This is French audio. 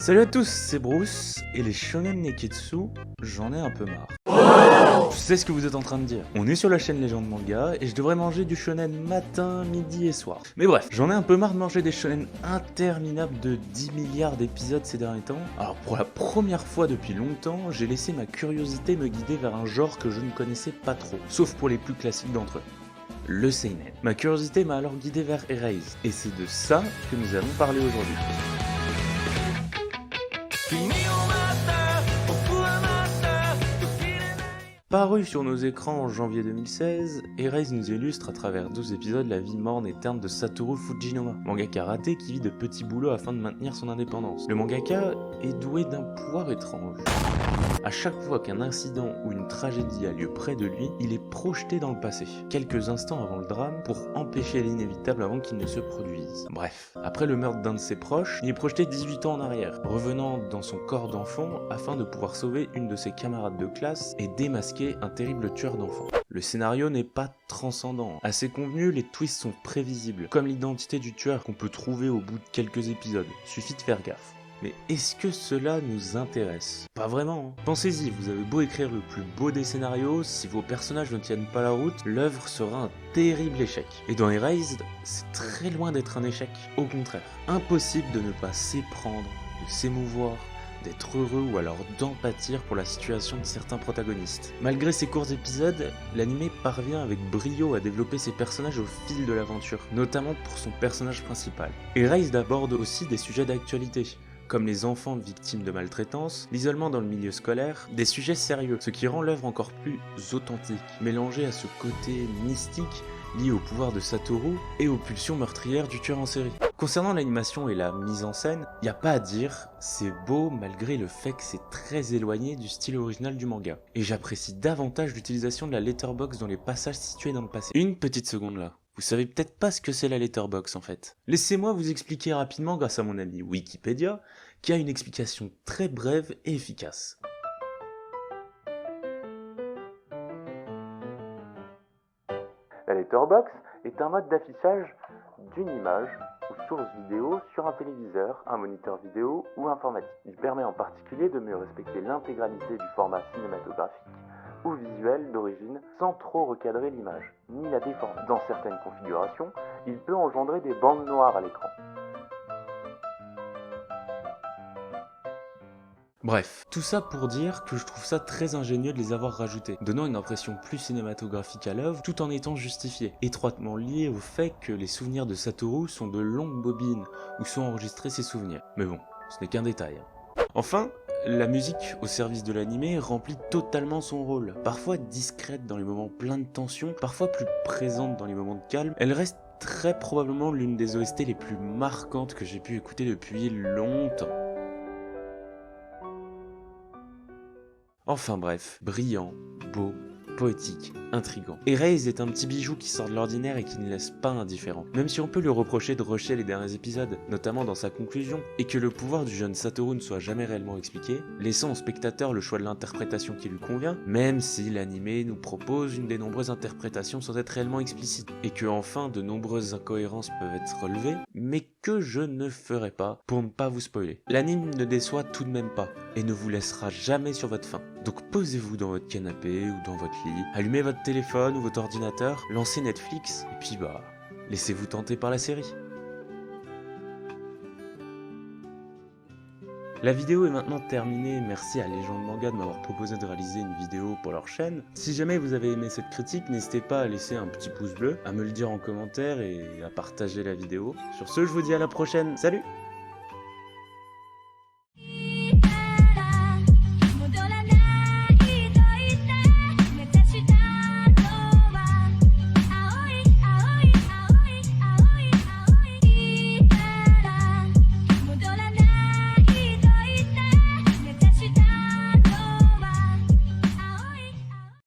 Salut à tous, c'est Bruce, et les shonen neketsu, j'en ai un peu marre. Je sais ce que vous êtes en train de dire. On est sur la chaîne Légende Manga, et je devrais manger du shonen matin, midi et soir. Mais bref, j'en ai un peu marre de manger des shonen interminables de 10 milliards d'épisodes ces derniers temps. Alors pour la première fois depuis longtemps, j'ai laissé ma curiosité me guider vers un genre que je ne connaissais pas trop, sauf pour les plus classiques d'entre eux. Le seinen. Ma curiosité m'a alors guidé vers Erase, et c'est de ça que nous allons parler aujourd'hui. Paru sur nos écrans en janvier 2016, Erase nous illustre à travers 12 épisodes la vie morne et terne de Satoru Fujinoma, mangaka raté qui vit de petits boulots afin de maintenir son indépendance. Le mangaka est doué d'un pouvoir étrange. À chaque fois qu'un incident ou une tragédie a lieu près de lui, il est projeté dans le passé, quelques instants avant le drame, pour empêcher l'inévitable avant qu'il ne se produise. Bref, après le meurtre d'un de ses proches, il est projeté 18 ans en arrière, revenant dans son corps d'enfant afin de pouvoir sauver une de ses camarades de classe et démasquer un terrible tueur d'enfants. Le scénario n'est pas transcendant. À ses convenus, les twists sont prévisibles, comme l'identité du tueur qu'on peut trouver au bout de quelques épisodes. Suffit de faire gaffe. Mais est-ce que cela nous intéresse? Pas vraiment. Pensez-y, vous avez beau écrire le plus beau des scénarios, si vos personnages ne tiennent pas la route, l'œuvre sera un terrible échec. Et dans Erased, c'est très loin d'être un échec. Au contraire, impossible de ne pas s'éprendre, de s'émouvoir, d'être heureux ou alors d'empâtir pour la situation de certains protagonistes. Malgré ces courts épisodes, l'anime parvient avec brio à développer ses personnages au fil de l'aventure, notamment pour son personnage principal. Erased aborde aussi des sujets d'actualité, comme les enfants victimes de maltraitance, l'isolement dans le milieu scolaire, des sujets sérieux, ce qui rend l'œuvre encore plus authentique, mélangée à ce côté mystique lié au pouvoir de Satoru et aux pulsions meurtrières du tueur en série. Concernant l'animation et la mise en scène, y a pas à dire, c'est beau malgré le fait que c'est très éloigné du style original du manga. Et j'apprécie davantage l'utilisation de la letterbox dans les passages situés dans le passé. Une petite seconde là. Vous savez peut-être pas ce que c'est la letterbox en fait. Laissez-moi vous expliquer rapidement grâce à mon ami Wikipédia, qui a une explication très brève et efficace. La letterbox est un mode d'affichage d'une image ou source vidéo sur un téléviseur, un moniteur vidéo ou informatique. Il permet en particulier de mieux respecter l'intégralité du format cinématographique ou visuel d'origine sans trop recadrer l'image, ni la déformer. Dans certaines configurations, il peut engendrer des bandes noires à l'écran. Bref, tout ça pour dire que je trouve ça très ingénieux de les avoir rajoutés, donnant une impression plus cinématographique à l'œuvre tout en étant justifié, étroitement lié au fait que les souvenirs de Satoru sont de longues bobines où sont enregistrés ses souvenirs. Mais bon, ce n'est qu'un détail. Enfin, la musique au service de l'anime remplit totalement son rôle. Parfois discrète dans les moments pleins de tension, parfois plus présente dans les moments de calme, elle reste très probablement l'une des OST les plus marquantes que j'ai pu écouter depuis longtemps. Enfin bref, brillant, beau, poétique, intriguant. Erase est un petit bijou qui sort de l'ordinaire et qui ne laisse pas indifférent. Même si on peut lui reprocher de rusher les derniers épisodes, notamment dans sa conclusion, et que le pouvoir du jeune Satoru ne soit jamais réellement expliqué, laissant au spectateur le choix de l'interprétation qui lui convient, même si l'anime nous propose une des nombreuses interprétations sans être réellement explicite, et que enfin de nombreuses incohérences peuvent être relevées, mais que je ne ferai pas pour ne pas vous spoiler. L'anime ne déçoit tout de même pas, et ne vous laissera jamais sur votre faim. Donc posez-vous dans votre canapé ou dans votre lit, allumez votre téléphone ou votre ordinateur, lancez Netflix, et puis laissez-vous tenter par la série. La vidéo est maintenant terminée, merci à Légende Manga de m'avoir proposé de réaliser une vidéo pour leur chaîne. Si jamais vous avez aimé cette critique, n'hésitez pas à laisser un petit pouce bleu, à me le dire en commentaire et à partager la vidéo. Sur ce, je vous dis à la prochaine, salut!